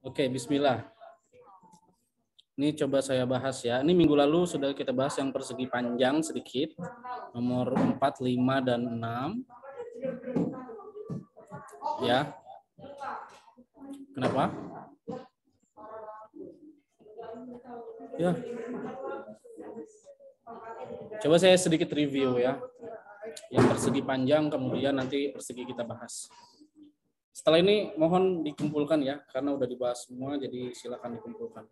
Oke, bismillah. Ini coba saya bahas ya. Ini minggu lalu sudah kita bahas yang persegi panjang sedikit. Nomor 4, 5, dan 6. Ya. Kenapa? Ya. Coba saya sedikit review ya. Yang persegi panjang, kemudian nanti persegi kita bahas. Setelah ini mohon dikumpulkan ya, karena udah dibahas semua, jadi silakan dikumpulkan.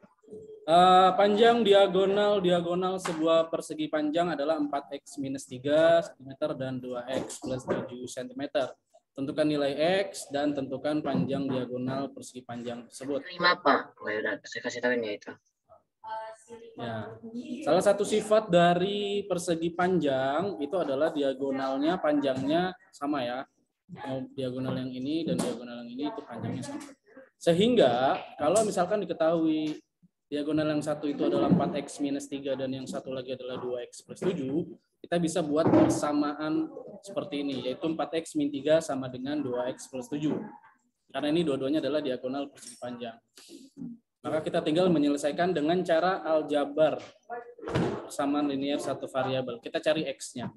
Panjang diagonal sebuah persegi panjang adalah 4x minus 3 cm dan 2x plus 7 cm. Tentukan nilai x dan tentukan panjang diagonal persegi panjang tersebut. 5 Pak. Oh, ya, saya kasih tahu ya itu. Ya. Salah satu sifat dari persegi panjang itu adalah diagonalnya, panjangnya sama ya. Diagonal yang ini dan diagonal yang ini itu panjangnya sama. Sehingga kalau misalkan diketahui diagonal yang satu itu adalah 4x minus 3 dan yang satu lagi adalah 2x plus 7, kita bisa buat persamaan seperti ini, yaitu 4x min 3 sama dengan 2x plus 7. Karena ini dua-duanya adalah diagonal persegi panjang. Maka kita tinggal menyelesaikan dengan cara aljabar persamaan linear satu variabel. Kita cari x-nya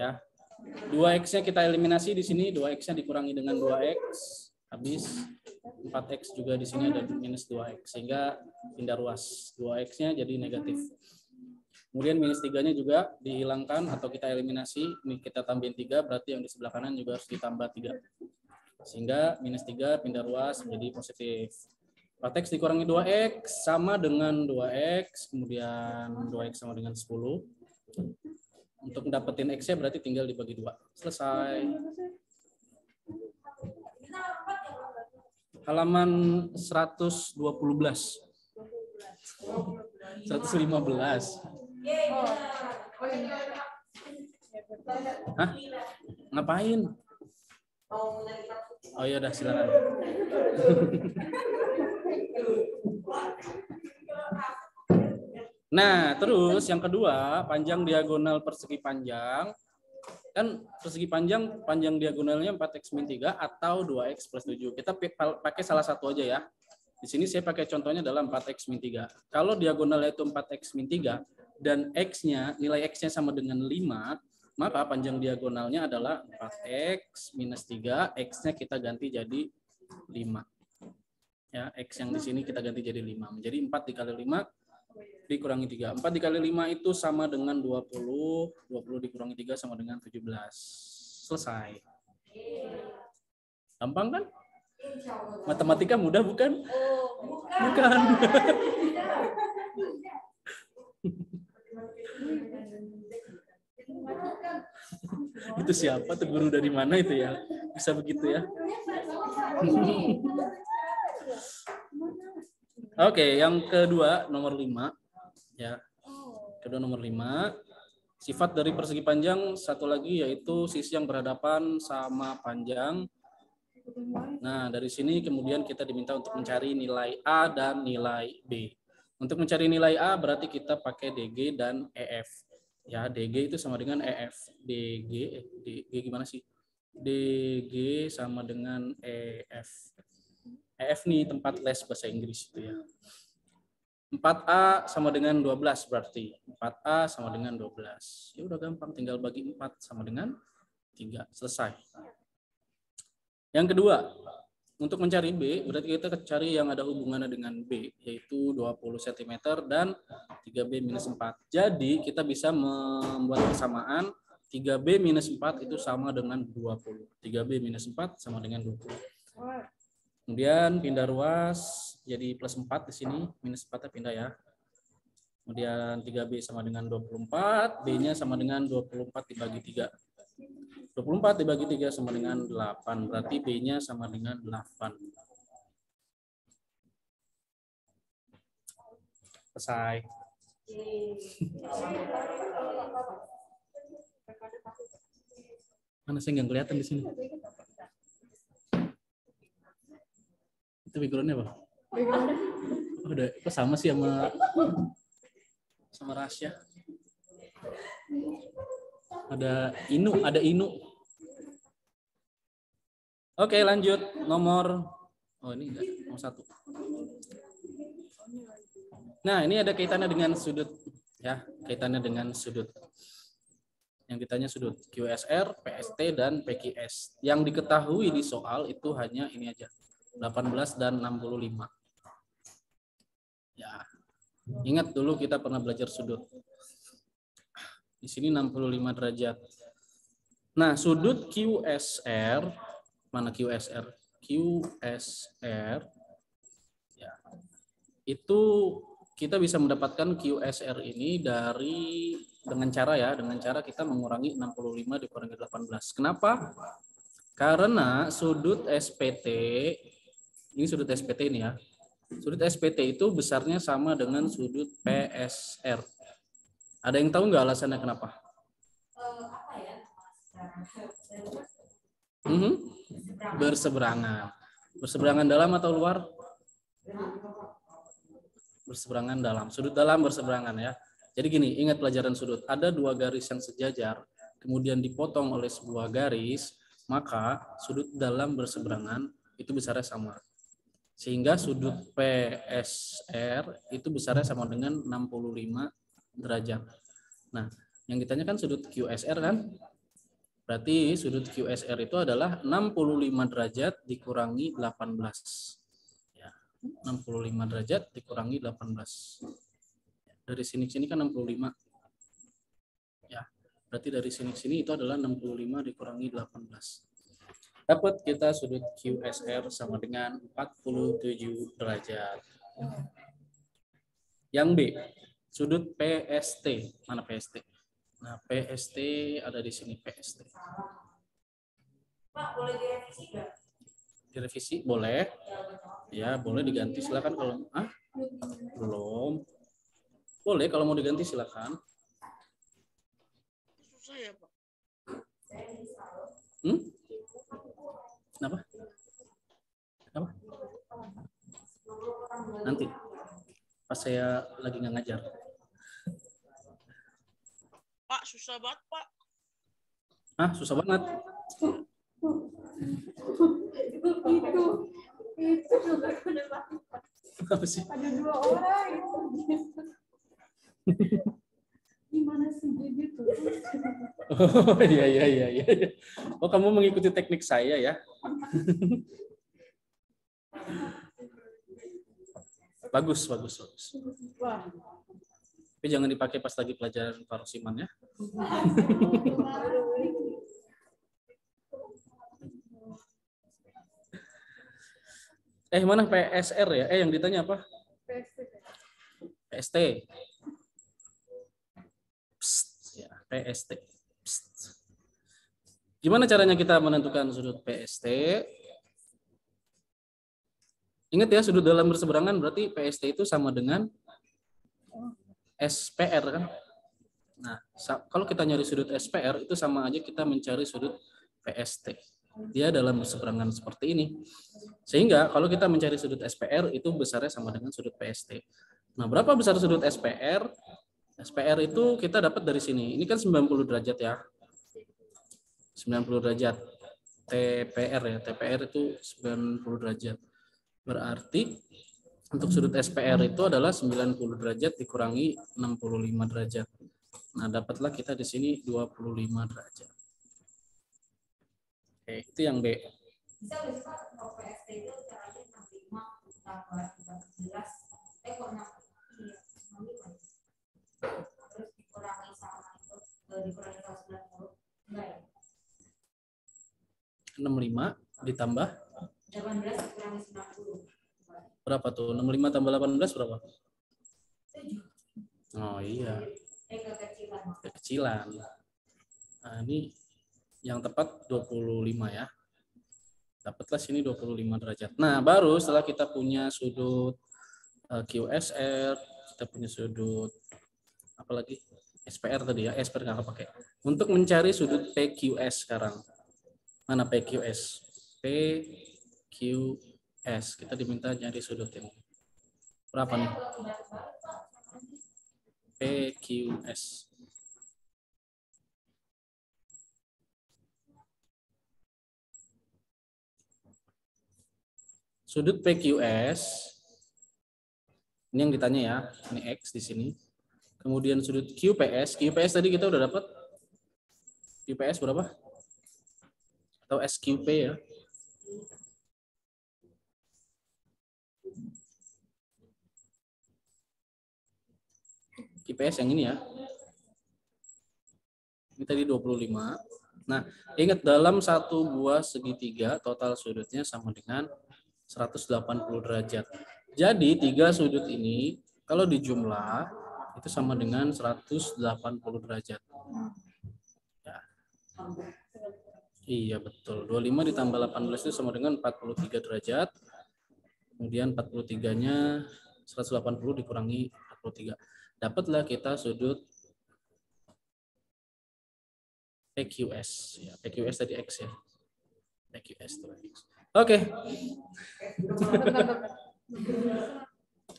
ya. 2x-nya kita eliminasi di sini, 2x-nya dikurangi dengan 2x, habis 4x juga di sini ada minus 2x, sehingga pindah ruas. 2x-nya jadi negatif. Kemudian minus 3-nya juga dihilangkan atau kita eliminasi, ini kita tambahin 3, berarti yang di sebelah kanan juga harus ditambah 3. Sehingga minus 3 pindah ruas menjadi positif. 4x dikurangi 2x sama dengan 2x, kemudian 2x sama dengan 10. Untuk dapetin x-nya berarti tinggal dibagi 2. Selesai. Halaman 115. 115. Hah? Ngapain? Oh ya udah silakan. Nah, terus yang kedua, panjang diagonal persegi panjang. Kan persegi panjang, panjang diagonalnya 4x min 3 atau 2x plus 7. Kita pakai salah satu aja ya. Di sini saya pakai contohnya adalah 4x min 3. Kalau diagonalnya itu 4x min 3 dan x-nya, nilai x-nya sama dengan 5, maka panjang diagonalnya adalah 4x minus 3, x-nya kita ganti jadi 5. Ya, x yang di sini kita ganti jadi 5. Menjadi 4 dikali 5 dikurangi 3. 4 dikali 5 itu sama dengan 20. 20 dikurangi 3 sama dengan 17. Selesai. Gampang kan? Matematika mudah bukan? Bukan. Itu siapa tuh, guru dari mana itu ya? Bisa begitu ya? Oke, yang kedua nomor 5 ya. Kedua nomor 5. Sifat dari persegi panjang satu lagi yaitu sisi yang berhadapan sama panjang. Nah, dari sini kemudian kita diminta untuk mencari nilai A dan nilai B. Untuk mencari nilai A berarti kita pakai DG dan EF. Ya, DG itu sama dengan EF. DG gimana sih? DG sama dengan EF. EF nih tempat les bahasa Inggris itu ya. 4A sama dengan 12 berarti. 4A sama dengan 12. Ya udah gampang, tinggal bagi 4 sama dengan 3. Selesai. Yang kedua, untuk mencari B, berarti kita cari yang ada hubungannya dengan B, yaitu 20 cm dan 3B minus 4. Jadi kita bisa membuat persamaan 3B minus 4 itu sama dengan 20. 3B minus 4 sama dengan 20. Kemudian pindah ruas jadi plus 4 di sini, minus 4-nya pindah ya. Kemudian 3B sama dengan 24, B-nya sama dengan 24 dibagi 3. 24 dibagi 3 sama dengan 8, berarti B-nya sama dengan 8. Selesai. Mana saya nggak kelihatan di sini. Itu background-nya apa? Oh, udah, kok sama sih sama Rasya. Ada Inu. Oke, lanjut nomor Oh ini enggak, nomor 1. Nah ini ada kaitannya dengan sudut ya, kaitannya dengan sudut. Yang ditanya sudut QSR, PST, dan PQS. Yang diketahui di soal itu hanya ini aja, 18 dan 65. Ya, ingat dulu kita pernah belajar sudut. Di sini 65 derajat. Nah, sudut QSR, mana QSR? QSR, ya, itu kita bisa mendapatkan QSR ini dengan cara kita mengurangi 65 dikurangi 18. Kenapa? Karena sudut SPT, ini sudut SPT ini ya, sudut SPT itu besarnya sama dengan sudut PSR. Ada yang tahu nggak alasannya kenapa? Berseberangan. Berseberangan dalam atau luar? Berseberangan dalam. Sudut dalam berseberangan ya. Jadi gini, ingat pelajaran sudut. Ada 2 garis yang sejajar, kemudian dipotong oleh sebuah garis, maka sudut dalam berseberangan itu besarnya sama. Sehingga sudut PSR itu besarnya sama dengan 65 derajat. Nah, yang ditanyakan sudut QSR kan? Berarti sudut QSR itu adalah 65 derajat dikurangi 18. Ya, 65 derajat dikurangi 18. Dari sini ke sini kan 65. Ya, berarti dari sini ke sini itu adalah 65 dikurangi 18. Dapat kita sudut QSR sama dengan 47 derajat. Yang B, sudut PST. Mana PST? Nah, PST ada di sini PST. Pak, boleh direvisi nggak? Direvisi boleh. Ya, boleh diganti silakan kalau belum. Boleh kalau mau diganti silakan. Susah ya, Pak. Kenapa? Kenapa? Nanti pas saya lagi nggak ngajar. Pak, susah banget, Pak. Susah banget. Itu juga Apa sih? ada 2 orang. Gimana sih gitu? Oh iya. Oh kamu mengikuti teknik saya ya? Bagus. Tapi jangan dipakai pas lagi pelajaran parosiman ya. Mana PSR ya? Yang ditanya apa? PST. Ya, PST. Gimana caranya kita menentukan sudut PST? Ingat ya, sudut dalam berseberangan berarti PST itu sama dengan SPR kan? Nah, kalau kita nyari sudut SPR itu sama aja kita mencari sudut PST. Dia dalam berseberangan seperti ini. Sehingga kalau kita mencari sudut SPR itu besarnya sama dengan sudut PST. Nah, berapa besar sudut SPR? SPR itu kita dapat dari sini. Ini kan 90 derajat ya. 90 derajat. TPR ya. TPR itu 90 derajat. Berarti untuk sudut SPR itu adalah 90 derajat dikurangi 65 derajat. Nah, dapatlah kita di sini 25 derajat. Oke, itu yang B. Bisa kalau PST itu caranya 65 tambah 14. Kok 65? Terus dikurangi sama itu, dikurangi 90. Enggak ya? 65 ditambah 18 dikurangi 90. Berapa tuh? 65 tambah 18 berapa? 7. Oh iya. Kekecilan. Kekecilan. Nah, ini yang tepat 25 ya. Dapatlah sini 25 derajat. Nah, baru setelah kita punya sudut QSR, kita punya sudut apa lagi? SPR tadi ya, SPR nggak pakai. Untuk mencari sudut PQS sekarang. Mana PQS? PQS. Kita diminta nyari sudut ini. Berapa nih? PQS. sudut PQS, ini yang ditanya ya, ini X di sini. Kemudian sudut QPS, QPS tadi kita udah dapat. QPS berapa? Atau SQP ya. QPS yang ini ya. Ini tadi 25. Nah, ingat dalam satu buah segitiga total sudutnya sama dengan 180 derajat. Jadi 3 sudut ini kalau dijumlah itu sama dengan 180 derajat. Ya. Iya betul. 25 ditambah 18 itu sama dengan 43 derajat. Kemudian 43-nya 180 dikurangi 43. Dapatlah kita sudut PQS. Ya, PQS tadi X ya. PQS itu X. Oke.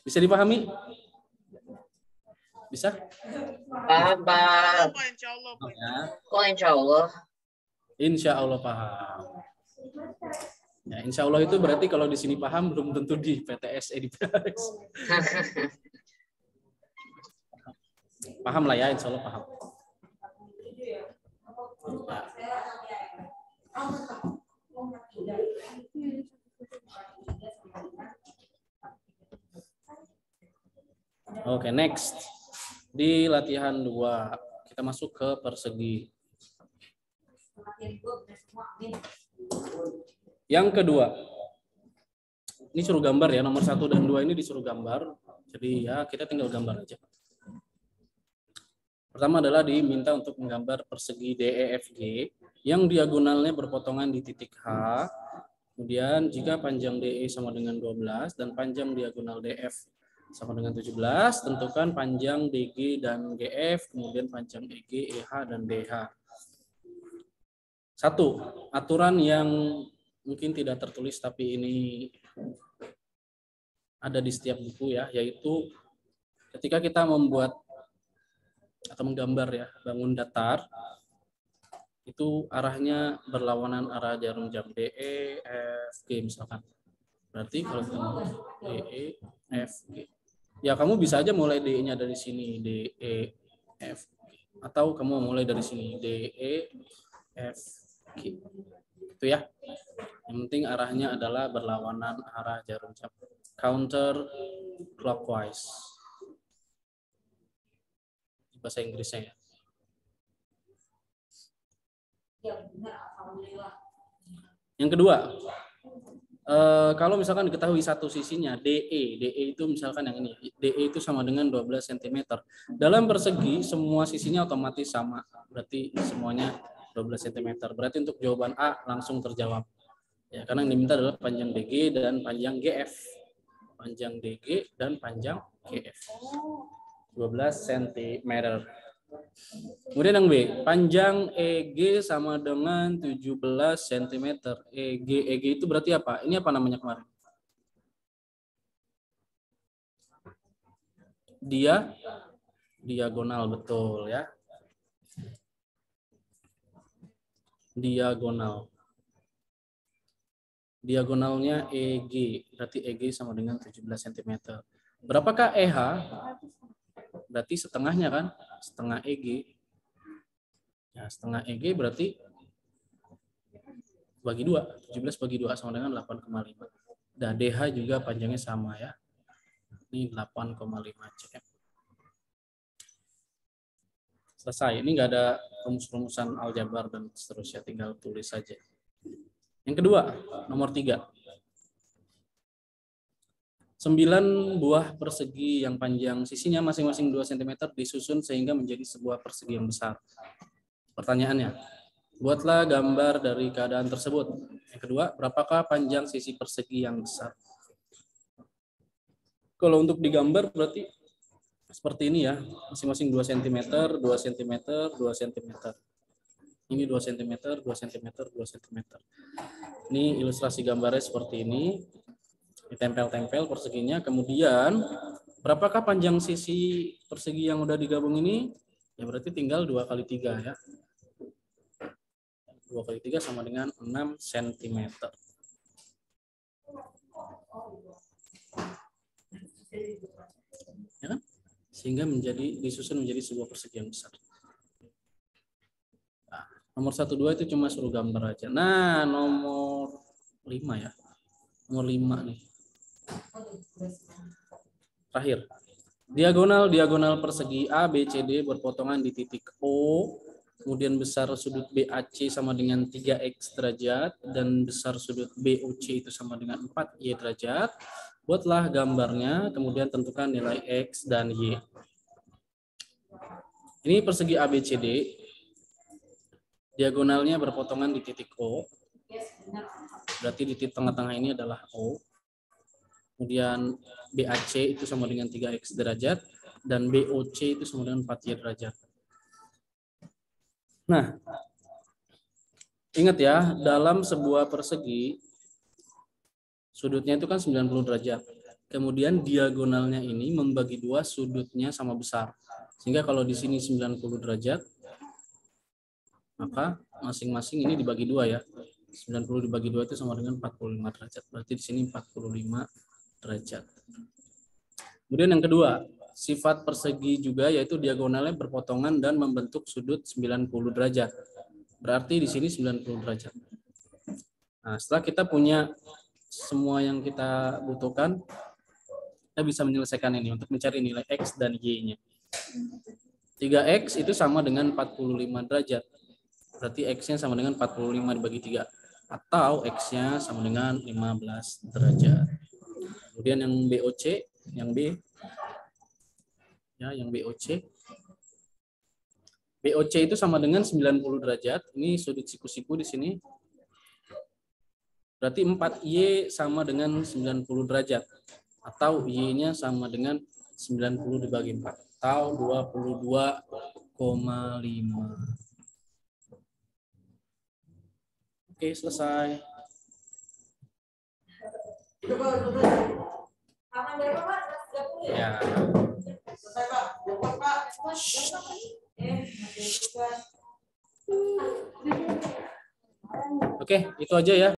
Bisa dipahami? Bisa? Paham, Pak. Apa insya Allah, Pak? Ya. Kok insya Allah? Insya Allah paham. Ya, insya Allah itu berarti kalau di sini paham belum tentu di PTS di PTS. Paham lah ya, insya Allah paham. Oke, next. Di latihan 2, kita masuk ke persegi. Yang kedua, ini suruh gambar ya, nomor 1 dan 2 ini disuruh gambar. Jadi ya kita tinggal gambar aja. Pertama adalah diminta untuk menggambar persegi DEFG yang diagonalnya berpotongan di titik H. Kemudian jika panjang DE sama dengan 12 dan panjang diagonal DF sama dengan 17, tentukan panjang DG dan GF, kemudian panjang EG, EH, dan DH. 1. Aturan yang mungkin tidak tertulis tapi ini ada di setiap buku ya, yaitu ketika kita membuat atau menggambar ya bangun datar, itu arahnya berlawanan arah jarum jam DE, F, G misalkan. Berarti kalau kita mau DE, F, G. Ya kamu bisa aja mulai DE-nya dari sini, DE, F, G. Atau kamu mulai dari sini, DE, F, G. Itu ya. Yang penting arahnya adalah berlawanan arah jarum jam. Counter clockwise. Bahasa Inggrisnya ya. Yang kedua, kalau misalkan diketahui satu sisinya DE itu misalkan yang ini, DE itu sama dengan 12 cm. Dalam persegi semua sisinya otomatis sama, berarti semuanya 12 cm. Berarti untuk jawaban A langsung terjawab. Ya, karena yang diminta adalah panjang DG dan panjang GF. Panjang DG dan panjang GF. 12 cm. Kemudian yang B, panjang EG sama dengan 17 cm. EG itu berarti apa? Ini apa namanya kemarin? Diagonal, betul ya. Diagonal. Diagonalnya EG, berarti EG sama dengan 17 cm. Berapakah EH? Berarti setengahnya kan? Setengah EG. Ya, setengah EG berarti bagi 2. 17 bagi 2 sama dengan 8,5. Dan DH juga panjangnya sama ya. Ini 8,5 cm. Selesai. Ini nggak ada rumus-rumusan aljabar dan seterusnya. Tinggal tulis saja. Yang kedua, nomor 3. 9 buah persegi yang panjang sisinya masing-masing 2 cm disusun sehingga menjadi sebuah persegi yang besar. Pertanyaannya, buatlah gambar dari keadaan tersebut. Yang kedua, berapakah panjang sisi persegi yang besar? Kalau untuk digambar berarti seperti ini ya, masing-masing 2 cm, 2 cm, 2 cm. Ini 2 cm, 2 cm, 2 cm. Ini ilustrasi gambarnya seperti ini. Ditempel-tempel perseginya. Kemudian berapakah panjang sisi persegi yang udah digabung ini? Ya berarti tinggal 2 kali 3 ya. 2 kali 3 sama dengan 6 cm. Ya kan? Sehingga disusun menjadi sebuah persegi yang besar. Nah, nomor 1, 2 itu cuma suruh gambar aja. Nah, nomor 5 ya. Nomor 5 nih. Terakhir. Diagonal persegi A, B, C, D berpotongan di titik O. Kemudian besar sudut BAC sama dengan 3X derajat. Dan besar sudut BOC itu sama dengan 4Y derajat. Buatlah gambarnya, kemudian tentukan nilai X dan Y. Ini persegi ABCD. Diagonalnya berpotongan di titik O. Berarti di titik tengah-tengah ini adalah O. Kemudian BAC itu sama dengan 3X derajat. Dan BOC itu sama dengan 4Y derajat. Nah, ingat ya, dalam sebuah persegi, sudutnya itu kan 90 derajat. Kemudian diagonalnya ini membagi dua, sudutnya sama besar. Sehingga kalau di sini 90 derajat, maka masing-masing ini dibagi dua ya. 90 dibagi dua itu sama dengan 45 derajat. Berarti di sini 45 derajat. Kemudian yang kedua, sifat persegi juga yaitu diagonalnya berpotongan dan membentuk sudut 90 derajat. Berarti di sini 90 derajat. Nah, setelah kita punya semua yang kita butuhkan, kita bisa menyelesaikan ini untuk mencari nilai X dan Y-nya. 3X itu sama dengan 45 derajat. Berarti X-nya sama dengan 45 dibagi 3. Atau X-nya sama dengan 15 derajat. Kemudian yang BOC, yang B. Ya, yang BOC. BOC itu sama dengan 90 derajat. Ini sudut siku-siku di sini. Berarti 4Y sama dengan 90 derajat. Atau Y-nya sama dengan 90 dibagi 4. Atau 22,5. Oke, selesai. Ya. Oke, itu aja ya.